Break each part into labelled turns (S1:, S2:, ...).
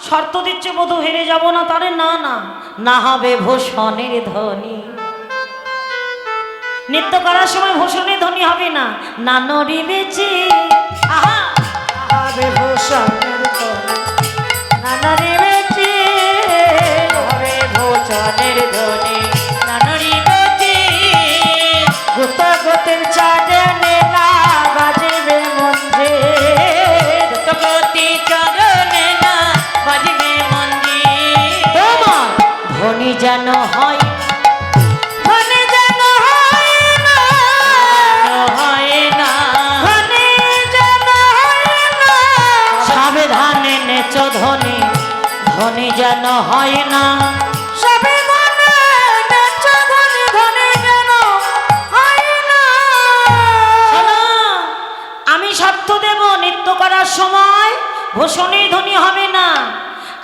S1: শর্ত দিচ্ছে বধূ হেরে যাব না, তারে না না না হবে ভূষণের ধ্বনি। নৃত্য করার সময় ভূষণের ধ্বনি হবে না, না নড়িবেছে আহা হবে ভূষণের ধ্বনি, না নড়িবেছে হবে ভূষণের ধ্বনি, না নড়িবেছে গুত গতির চাঁদনে না বাজবে মঞ্জে, গুত গতি চরণে না বাজবে মঞ্জে। তোমার ধ্বনি যেন হয়, ধ্বনি যেন হয় না, হয় না, ধ্বনি যেন হয় না, সাবধানে নেচো ধ্বনি, ধ্বনি যেন হয় না, সাবধানে নেচো ধ্বনি, ধ্বনি যেন হয় না। শোনো, আমি শর্ত দেব নৃত্য করার সময় ভূষণের ধ্বনি হবে না।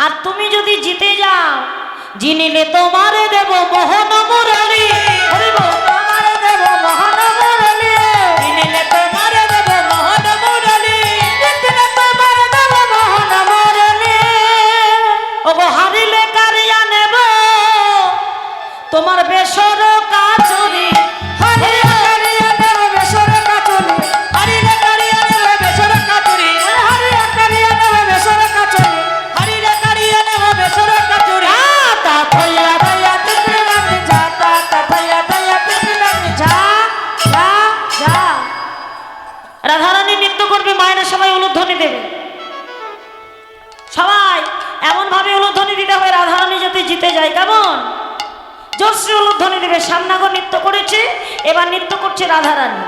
S1: আর তুমি যদি জিতে যাও, জিনিলে তোমারে দেব মোহন মুরলী, তোমারে দেব মোহন মুরলী, জিনিলে তোমারে দেব মোহন মুরলী, জিতলে তোমারে দেব মোহন মুরলী। ওগো হারিলে কারিয়া নেব তোমার বেসর কাচুরি, হারিলে কারিয়া নেব বেসর কাচুরি, হারিলে কারিয়া নেব বেসর কাচুরি, হারিলে কারিয়া নেব বেসর কাচুরি, হারিলে কারিয়া নেব বেসর কাচুরি। তা থইয়া থইয়া তিতলাম যা, তা থইয়া থইয়া তিতলাম যা, যা যা। রাধারানী নৃত্য করবে, মায়ের সবাই উলুধ্বনি দেবে, সবাই এমন ভাবে উলুধ্বনি দিতে হবে রাধারানী যাতে জিতে যায়। কেমন জোরসে উলুধ্বনি দেবে। শ্যামনগর নৃত্য করেছে, এবার নৃত্য করছে রাধারানী।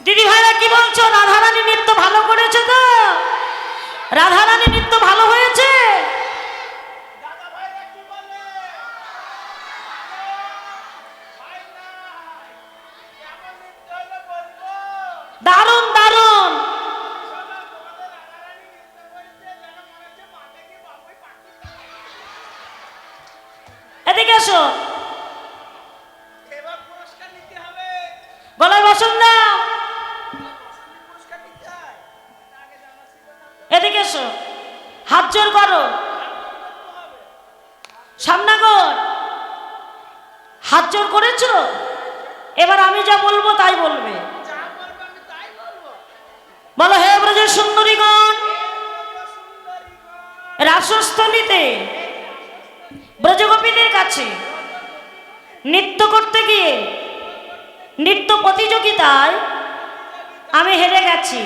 S1: দিদি ভাইরা কি বলছো? রাধারানী নৃত্য ভালো করেছে তো? রাধারানী নৃত্য ভালো হয়েছে? দারুণ দারুণ। এদিকে এসো, গলায় বসন দাও। এদিকে এসো, হাত জোর করো। শ্যামনগর হাত জোর করেছো, এবার আমি যা বলবো তাই বলবে। বলো, হে ব্রজের সুন্দরীগণ, রাসস্থলীতে ব্রজগোপীদের কাছে নৃত্য করতে গিয়ে নৃত্য প্রতিযোগিতায় আমি হেরে গেছি।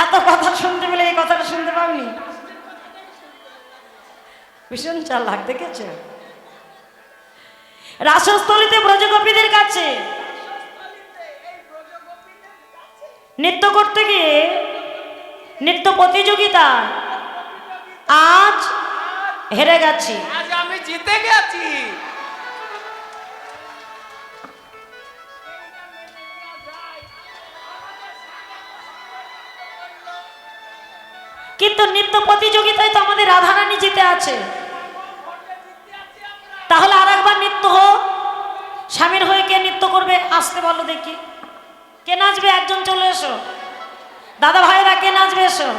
S1: এত কথা শুনতে পেলে এই কথাটা শুনতে পাওনি? ভীষণ চালাক, দেখেছো? রাসস্থলীতে ব্রজগোপীদের কাছে নৃত্য করতে গিয়ে নৃত্য প্রতিযোগিতা আজ হেরে গেছি।
S2: আজ আমি জিতে গেছি।
S1: কিন্তু নৃত্য প্রতিযোগিতায় তো আমাদের রাধারানী জিতে আছে। তাহলে আর একবার নৃত্য হোক। স্বামীর হয়ে কে নৃত্য করবে? আসতে বলো দেখি, কে নাচবে? একজন চলে এসো। দাদা ভাইরা কে নাচবে? এসো।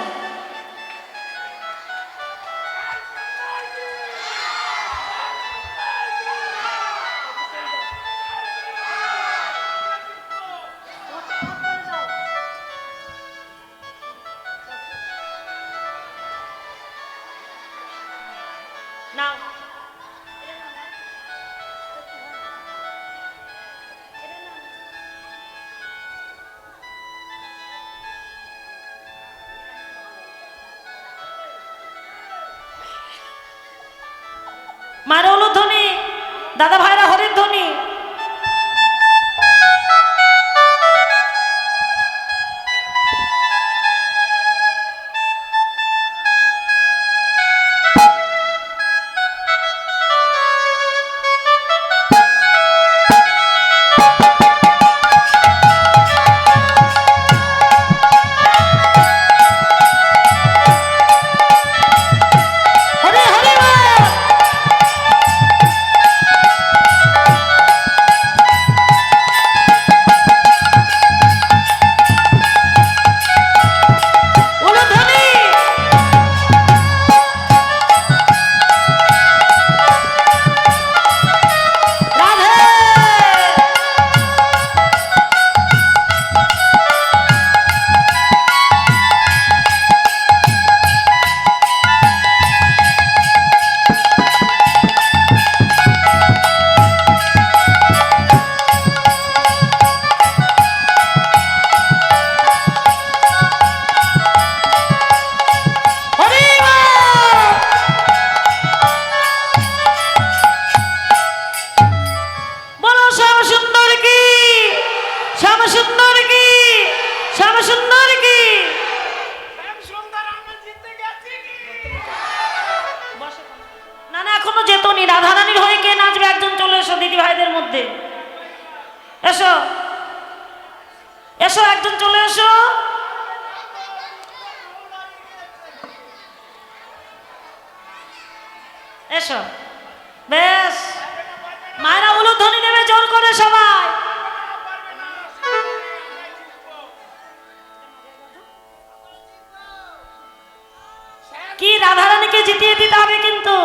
S1: মায়ের উলুধ্বনি, দাদা ভাইরা হরির ধ্বনি। হরি হরি বল। উলুধ্বনি। রাধে। হরি বল। বলো শ্যাম সুন্দর কি, শ্যাম সুন্দর কি, শ্যাম সুন্দর কি।
S2: শ্যাম সুন্দর আমি জিতে গেছি কি?
S1: না না, এখনো যেতনি। রাধারানীর হয়ে কে নাচবে একজন চলে এসো দিদি ভাইদের মধ্যে। এসো এসো, একজন চলে এসো। এসো, বেশ। মায়েরা উলুধ্বনি দেবে জোর করে সবাই। কি রাধারানীকে জিতিয়ে দিতে হবে কিন্তু।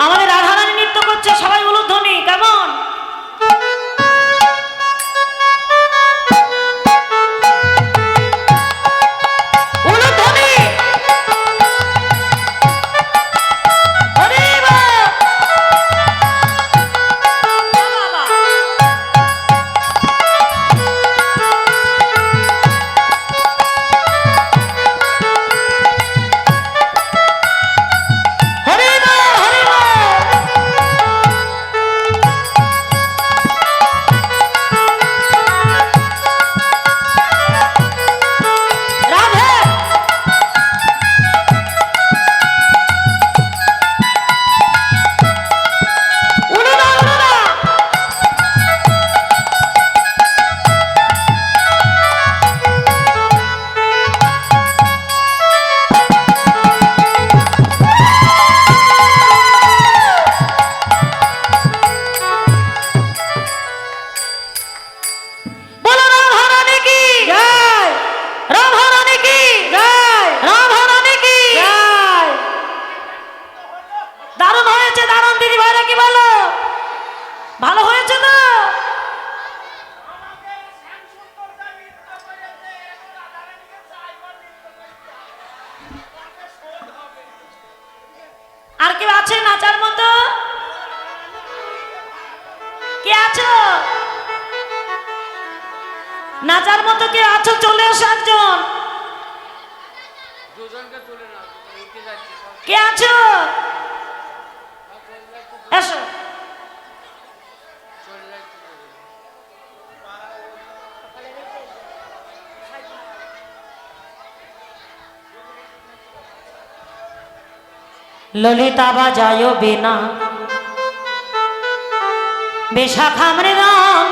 S1: আমাদের রাধারানী নৃত্য করছে, সবাই উলুধ্বনি। কেমন? উলুধ্বনি। হরি বল। বাবা। হরি বল, হরি বল। রাধে। উড়ো না, উড়ো না। বলো রাধারানী কি জয়, রাধারানী কি জয়, রাধারানী কি জয়। দারুণ হয়েছে, দারুণ। দিদি ভাইরা কি বলো? ভালো হয়েছে তো?
S2: আমাকে শ্যাম সুন্দর দা নৃত্য করেছে, এখন রাধারানীকে চাই করে নৃত্য করতে হবে। আমাকে শোধ হবে।
S1: আর কেউ আছে নাচার মতো? কে আছো নাচার মতো? কে আছো? চলে এসো একজন।
S2: দুজনকে তুলে নাও, নিতে যাচ্ছি সব।
S1: কে আছো? এসো।
S2: চলে যাচ্ছি।
S1: ললিতা বাজায় বিনা বিশাখা মৃদং।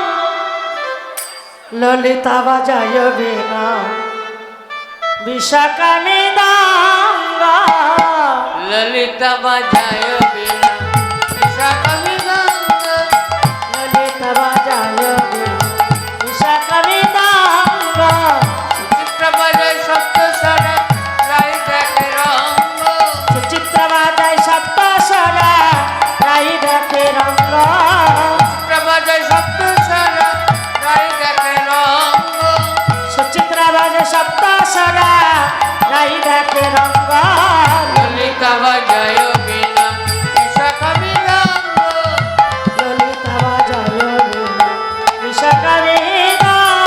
S1: ললিতা বাজায় বিনা বিশাখা মৃদং।
S2: ললিতা বাজায় বিনা বিশাখা মৃদঙ্গ।
S1: ললিতা বাজায় বিনা বিশাখা মৃদং।
S2: চিত্র বাজায় সপ্ত সারা রাই দেখে রঙ্গ।
S1: সুচিত্র বাজায় সপ্ত স্বরা রাই দেখে রঙ্গ।
S2: চিত্র বাজায় সপ্ত সারা রাই দেখে রঙ্গ।
S1: সুচিত্র বাজায় সপ্ত স্বরা রাই দেখে রঙ্গ।
S2: ললিতা বাজায় বিনা বিশাখা মৃদঙ্গ।
S1: ললিতা বাজায় বিনা বিশাখা মৃদং।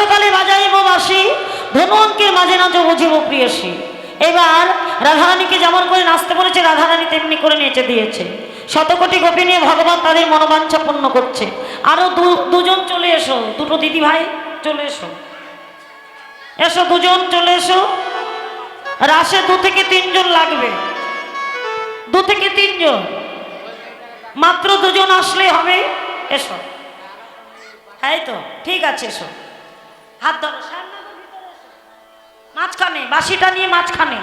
S1: করতালে বাজাইব বাঁশি, ধনু অঙ্কের মাঝে নাচ বুঝিব প্রিয়সী। এবার রাধারানীকে যেমন করে নাচতে বলেছে, রাধারানী তেমনি করে নেচে দিয়েছে। শতকোটি গোপী নিয়ে ভগবান তাদের মনোবাঞ্ছা পূর্ণ করছে। আরো দুজন চলে এসো, দুটো দিদি ভাই চলে এসো, এসো দুজন চলে এসো। রাসে 2 থেকে 3 জন লাগবে, 2 থেকে 3 জন, মাত্র 2 জন আসলে হবে। এসো, হ্যাঁ তো ঠিক আছে, এসো হাত ধরো, মাঝখানে বাঁশিটা নিয়ে মাঝখানে।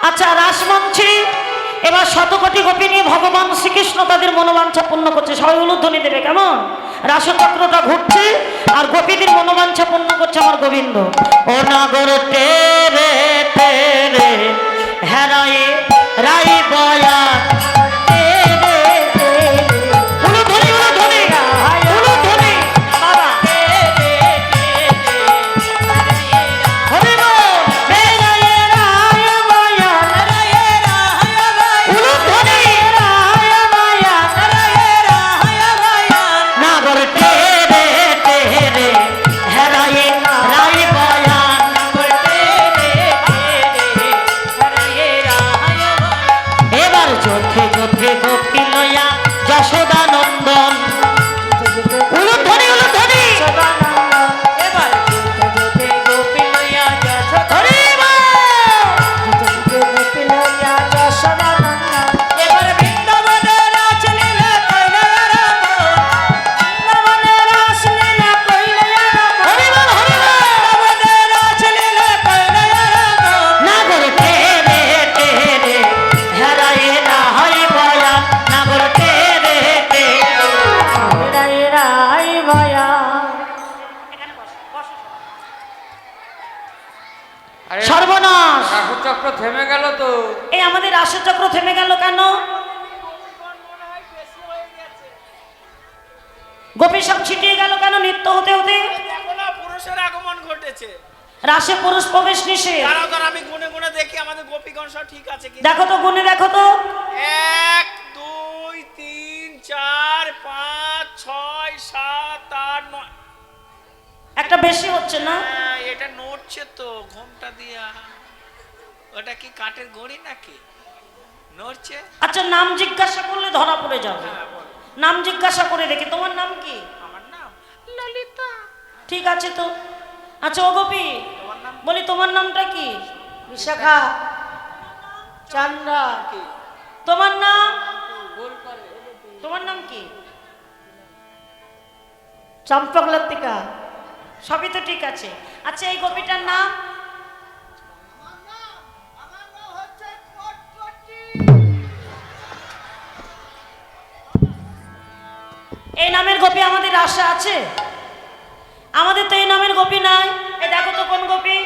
S1: আচ্ছা, রাসমঞ্চে এবার শতকোটি গোপী নিয়ে ভগবান শ্রীকৃষ্ণ তাদের মনোবাঞ্ছা পূর্ণ করছে। সবাই উলুধ্বনি দেবে কেমন? রাসচক্রটা ঘুরছে আর গোপীদের মনোবাঞ্ছা পূর্ণ করছে আমার গোবিন্দ। ও নাগর তেরে তেরে হেরায়ে রাই বয়া সর্বনাশ।
S2: রাসচক্র থেমে গেল তো।
S1: এই আমাদের রাসচক্র থেমে গেল কেন? গোপী সব ছিটিয়ে গেল কেন? নৃত্য হতে হতে
S2: দেখো না, পুরুষের আগমন ঘটেছে।
S1: রাসে পুরুষ প্রবেশ নিষেধ।
S2: দাঁড়াও দাঁড়াও, আমি গুনে গুনে দেখি আমাদের গোপীগণ সব ঠিক আছে কি।
S1: দেখো তো, গুনে দেখো তো।
S2: 1 2 3 4 5 6 7 8 9।
S1: একটা বেশি হচ্ছে না?
S2: এটা নড়ছে তো ঘোমটা দিয়া। ওটা কি কাঠের ঘড়ি নাকি নড়ছে?
S1: আচ্ছা, নাম জিজ্ঞাসা করলে ধরা পড়ে যাবে।
S2: হ্যাঁ, বলো।
S1: নাম জিজ্ঞাসা করে দেখি, তোমার নাম কি?
S2: আমার নাম ললিতা।
S1: ঠিক আছে তো। আচ্ছা ও গোপী,
S2: তোমার নাম
S1: বলি তোমার নামটা কি? বিশাখা, চান্দ্রা।
S2: কি?
S1: তোমার নাম?
S2: ভুল করে।
S1: তোমার নাম কি? চম্পকলতিকা। সবই তো ঠিক আছে। আচ্ছা, এই গোপীটার নাম? এই নামের গোপী আমাদের রাসে আছে? আমাদের তো এই নামের গোপী নাই। এই দেখো তো কোন গোপী।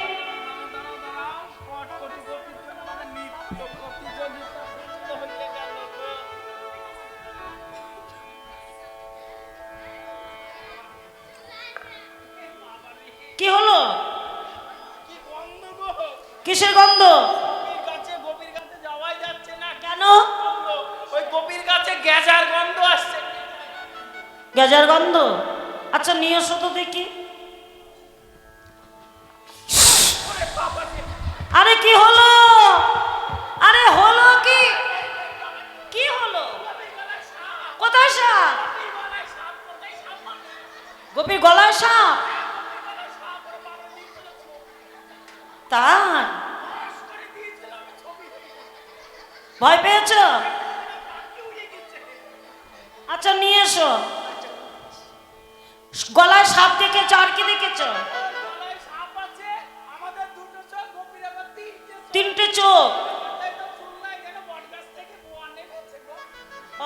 S1: কি হলো? কিসের গন্ধ?
S2: গোপীর কাছে যাওয়াই যাচ্ছে না।
S1: কেন?
S2: ওই গোপীর কাছে গ্যাজার গন্ধ আসছে।
S1: গেজার গন্ধ? আচ্ছা, নিয়ে এসো তো দেখি। আরে কি হলো? আরে হলো কি? কি হলো? কোথায় সাপ? গোপীর গলায় সাপ? তাই? ভয় পেয়েছ? আচ্ছা, নিয়ে এসো। গলায় সাপ দেখেছ, আর কি দেখেছ? 3টে চোখ।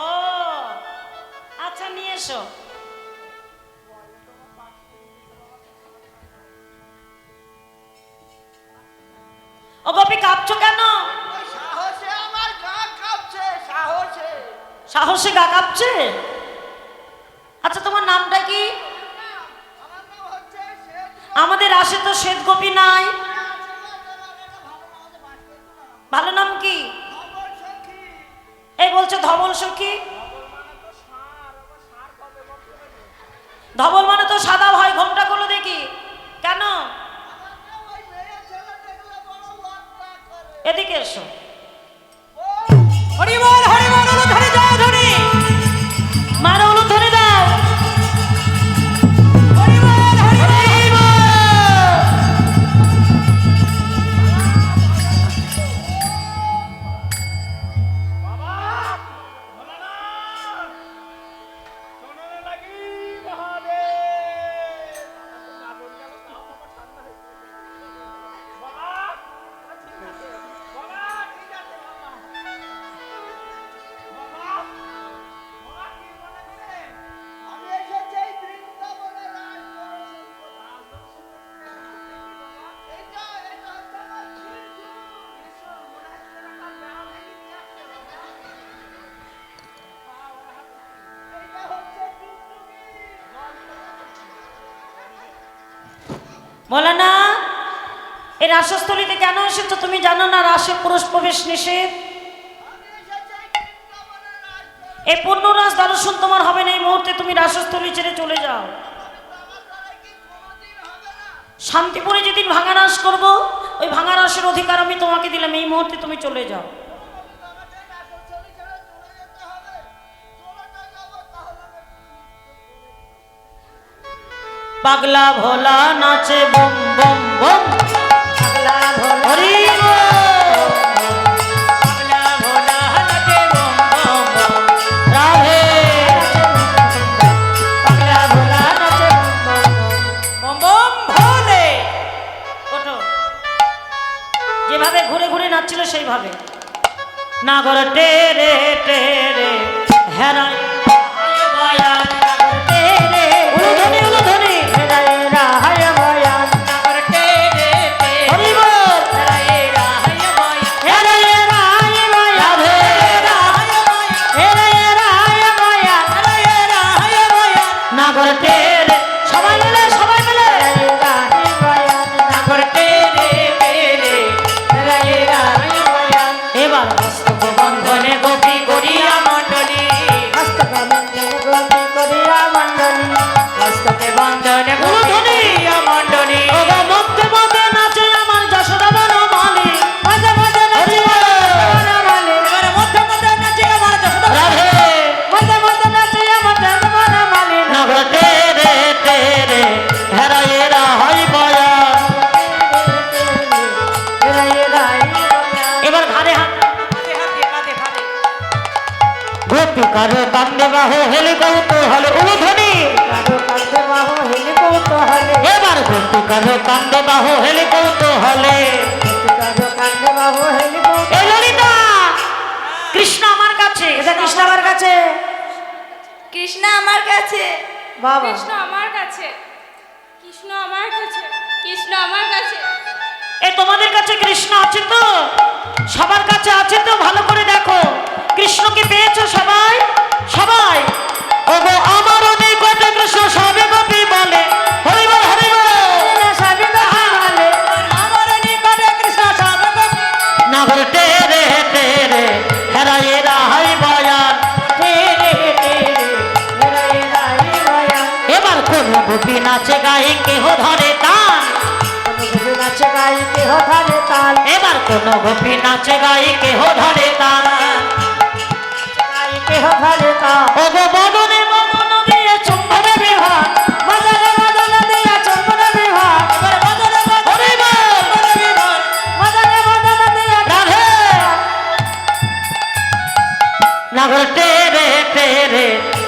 S1: ও আচ্ছা, নিয়ে এসো। গোপী কাঁপছো কেন?
S2: ওই সাহসে আমার গা কাঁপছে, সাহসে।
S1: সাহসে গা কাঁপছে? আচ্ছা তোমার নামটা কি?
S2: আমার নাম হচ্ছে শেঠ।
S1: আমাদের আসে তো শ্বেত গোপী নাই, ভালো নাম কি?
S2: খবর সখী।
S1: এই বলছে ধবল সখী। ধবল মানে তো সাদা হয়, ঘোমটা করলো দেখি কেন?
S2: ওই মেয়ে ছেলে দেখলে বড় লজ্জা করে।
S1: এদিকে এসো।
S2: হরি বল ধরে যাও ধরে।
S1: মারো হলো ধরে দাও।
S2: হরি বল বাবা ভোলানাথ শোনো লাগি মহাদেব। আগুন গেল তাও আমার ঠান্ডা হয়ে গেছে। বাবা ঠিক আছে, বাবা ঠিক আছে, বাবা বাবা বাবা কি মনে করে আমি এসেছি এই বৃন্দাবনে রাজদর্শন করতে। এটা হচ্ছে আমার ত্রিশূল। ত্রিশূল মনে হচ্ছে একটা বেড়া ভেঙে নিয়ে আসছে বাবা। এইটা হচ্ছে টুকটুকি।
S1: বলে না এই রাসস্থলীতে কেন এসেছো? তুমি জানো না রাসে পুরুষ প্রবেশ নিষেধ?
S2: আমি এসেছি এই বৃন্দাবনে রাজদর্শন।
S1: এই পূর্ণরাজ দর্শন তোমার হবে না, এই মুহূর্তে তুমি রাসস্থলী ছেড়ে চলে যাও।
S2: আমার দ্বারা কি কোনোদিন হবে না?
S1: শান্তিপুরে যেদিন ভাঙা রাস করবো, ওই ভাঙা রাসের অধিকার আমি তোমাকে দিলাম, এই মুহূর্তে তুমি চলে যাও।
S2: আমাকে রাজস্থলী ছেড়ে চলে যেতে হবে। চলে তো যাবো, তাহলে
S1: পাগলা ভোলা নাচে বম বম বম। পাগলা ভোলা হরি বল। পাগলা ভোলা নাচে বম বম বম। রাধে পাগলা ভোলা নাচে বম বম ভোলে। ওঠো। যেভাবে ঘুরে ঘুরে নাচছিল সেইভাবে। নাগর টেরে টেরে হেরাই বয়ান নাগর টেরে উলুধ্বনি উলুধ্বনি হেরাই রাহায় বয়ান নাগর টেরে টেরে হরি বল হেরাই রাহায় বয়ান হেরাই রাহায় বয়ান হেরাই রাহায় বয়ান হেরাই রাহায় বয়ান নাগর টেরে সবাই মিলে হেরাই রাহায় বয়ান নাগর টেরে টেরে হেরাই রাহায় বয়ান। এবার হস্তক বন্ধনে গোপী করিয়া মণ্ডলী, হস্তক বন্ধনে গোপী করিয়া মণ্ডলী, হস্তকে বন্ধনে গোপী করিয়া মণ্ডলী। ওগো মধ্যে মধ্যে নাচে আমার যশোদা বনমালী, মধ্যে মধ্যে নাচে আমার বনমালী, এবারে মধ্যে মধ্যে নাচে আমার যশোদা রাধে, মধ্যে মধ্যে নাচে আমার যশোদা বনমালী। নগর তেরে তেরে হেরায়ে রাহাই বয়ান, হেরায়ে রাহাই বয়ান। এবার ঘাড়ে হাত গোপী কারো কান্দে বাহু হেলে কৌতূহলে উলুধ্বনি কারো কান্দে বাহু হেলে কৌতূহলে। এবার গোপী কারো কান্দে বাহু হেলে কৌতূহলে, কারো কান্দে বাহু হেলে কৌতূহলে। এই ললিতা কৃষ্ণ আমার কাছে, এটা কৃষ্ণ আমার কাছে,
S3: কৃষ্ণ আমার কাছে,
S1: বাবা
S3: কৃষ্ণ আমার কাছে, কৃষ্ণ আমার কাছে, কৃষ্ণ আমার কাছে।
S1: এ তোমাদের কাছে কৃষ্ণ আছে তো? সবার কাছে আছে তো? ভালো করে দেখো কৃষ্ণকে পেয়েছো সবাই? সবাই ওগো আমার নিকটে কৃষ্ণ সবে গোপী বলে হরি বল হরি বল সবে গোপী বলে আমার নিকটে কৃষ্ণ সবে গোপী। নাগর তেরে তেরে হেরায়ে রাহাই বয়ান, তেরে তেরে হেরায়ে রাহাই বয়ান। এবার কোন গোপী নাচে গায়ে কেহ ধরে তান, নাচে গাই কেহ ধরে তাল। এবার কোন গোপী নাচে গাই কেহ ধরে তাল, কেহ ধরে তাল। ওগো বদনে বদন দিয়ে চুম্বনে বিভাগ, বদনে বদন দিয়ে চুম্বনে বিভাগ। এবার বদনে বদনে বিভাগ, বদনে বদন দিয়ে রাধে। নাগর তেরে তেরে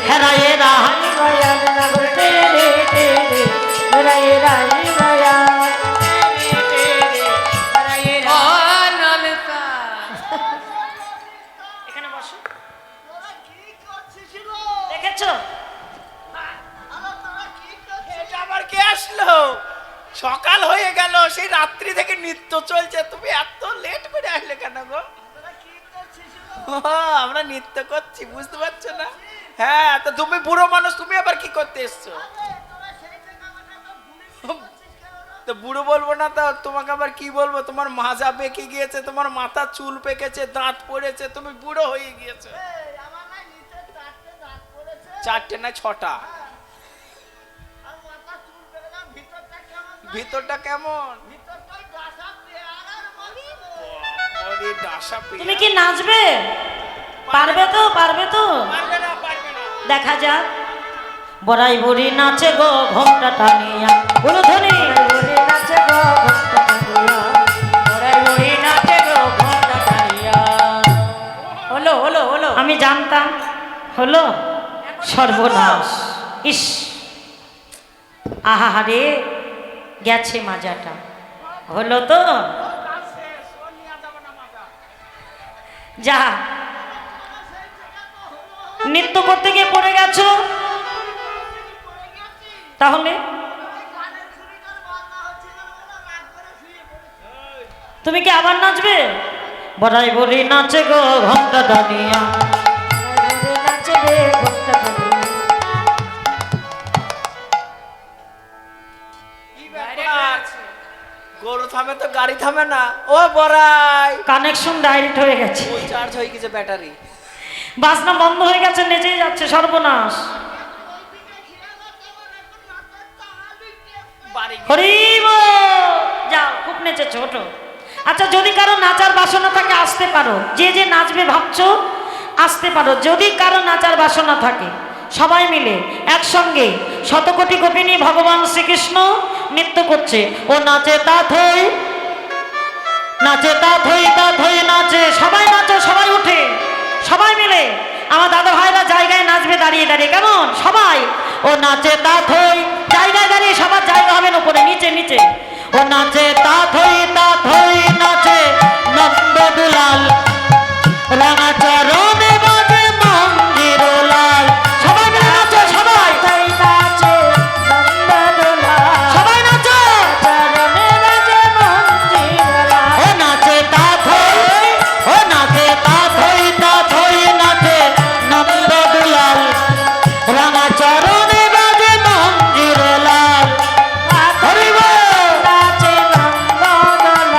S1: হেরায়ে রাহাই বয়ান, নাগর তেরে তেরে হেরায়ে রাহাই বয়ান। এখানে বসো।
S2: তোরা কি করছিস লো?
S1: দেখেছো
S2: আরে তোরা কি করছিস?
S4: এটা আবার কে আসলো? সকাল হয়ে গেল, সেই রাত্রি থেকে নৃত্য চলছে, তুমি এত
S2: আমরা নৃত্য করছি, বুঝতে পারছো না? হ্যাঁ, তো তুমি বুড়ো মানুষ, তুমি আবার কি করতে এসছো? তো বুড়ো বলবো না তো তোমাকে আবার কি বলবো? তোমার মাজা পেকে গিয়েছে, তোমার মাথা চুল পেকেছে, দাঁত পড়েছে, তুমি বুড়ো হয়ে গিয়েছো। চারটে না ছটা? ভিতরটা কেমন? ওরে ডাসা পেয়ে।
S1: তুমি কি নাচবে? পারবে তো? পারবে তো?
S2: পারবে না, পারবে না।
S1: দেখা যাক। বড়াই বুড়ি নাচে গো ঘোমটা টানিয়া, বলো ধ্বনি। নাচে গো ঘোমটা টানিয়া, বড়াই বুড়ি নাচে গো ঘোমটা টানিয়া। হলো হলো হলো, আমি জানতাম। হলো? সর্বনাশ! ইস, আহারে, গেছে মাজাটা। হলো তো? যা, নৃত্য করতে গিয়ে পড়ে গেছো, তাহলে তুমি কি আবার নাচবে? বড়াই বলি নাচে গো ঘন্টা টানিয়া, নাচে রে ঘন্টা টানিয়া।
S2: গরু থামে তো গাড়ি থামে না। ও বড়াই,
S1: কানেকশন ডাইরেক্ট হয়ে গেছে,
S2: ফুল চার্জ হয়ে গেছে ব্যাটারি।
S1: বাসনা বন্ধ হয়ে গেছে, নেচেই যাচ্ছে। সর্বনাশ!
S2: বাড়ি
S1: হরি বল! যাও, খুব নেচেছো, ওঠো। আচ্ছা, যদি কারো নাচার বাসনা থাকে আসতে পারো। যে যে নাচবে ভাবছো আসতে পারো। যদি কারো নাচার বাসনা থাকে, সবাই মিলে একসঙ্গে শতকোটি গোপী নিয়ে ভগবান শ্রীকৃষ্ণ নৃত্য করছে। ও নাচে তা থই, নাচে তা থই, তা থই নাচে। সবাই নাচো, সবাই উঠে, সবাই মিলে। আমার দাদা ভাইরা জায়গায় নাচবে দাঁড়িয়ে দাঁড়িয়ে, কেমন? সবাই ও নাচে তা থই, জায়গায় দাঁড়িয়ে। সবার জায়গা হবে না, উপরে নিচে নিচে। ও নাচে তা থই, তা থই নাচে নন্দ দুলাল, রাঙা চরণে বাজে মন্দির লাল। সবাই মিলে নাচো, সবাই নাচে নন্দ দুলাল, সবাই নাচো, চরণে বাজে মন্দির লাল। ও নাচে তা থই, ও নাচে তা থই, তা থই নাচে নন্দ দুলাল, রাঙা চরণে বাজে মন্দির লাল। হরি বল! নাচে নন্দ দুলাল,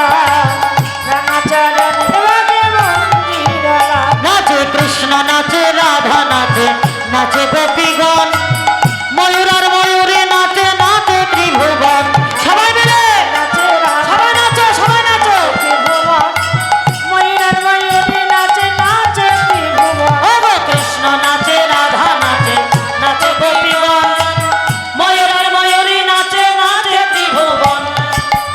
S1: রাঙা চরণে বাজে মন্দির লাল। নাচে কৃষ্ণ, নাচে রাধা, নাচে নাচে গোপীগণ, ময়ূর আর ময়ূরী নাচে, নাচে ত্রিভুবন। সবাই মিলে নাচে, সবাই নাচো, সবাই নাচো। ত্রিভুবন, ময়ূর আর ময়ূরী নাচে, নাচে ত্রিভুবন। ও গো কৃষ্ণ নাচে, রাধা নাচে, নাচে গোপীগণ, ময়ূর আর ময়ূরী নাচে, নাচে ত্রিভুবন।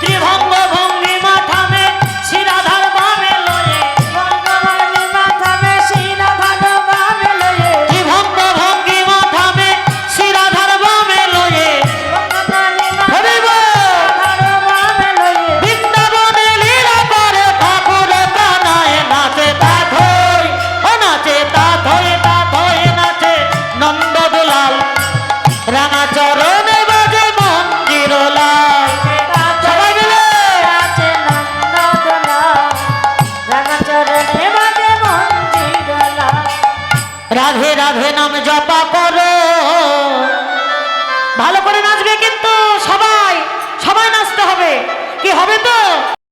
S1: ত্রিভঙ্গ ভঙ্গিমা থামে শ্রীরাধার বামে লয়ে, ভঙ্গিমা থামে শ্রীরাধার বামে লয়ে, ত্রিভঙ্গ ভঙ্গিমা থামে শ্রীরাধার বামে লয়ে। হরি বল! বৃন্দাবনে লীলা করে ঠাকুর কানায়, নাচে তা থই, ও নাচে তা থই, তা থই নাচে নন্দ দুলাল, রাঙা চরণে বাজে মন্দির লাল। সবাই মিলে নাচে নন্দ দুলাল, রাঙা চরণে বাজে মন্দির লাল। রাধে রাধে নাম জপা করো, ভালো করে নাচবে কিন্তু সবাই, সবাই নাচতে হবে। কি হবে তো?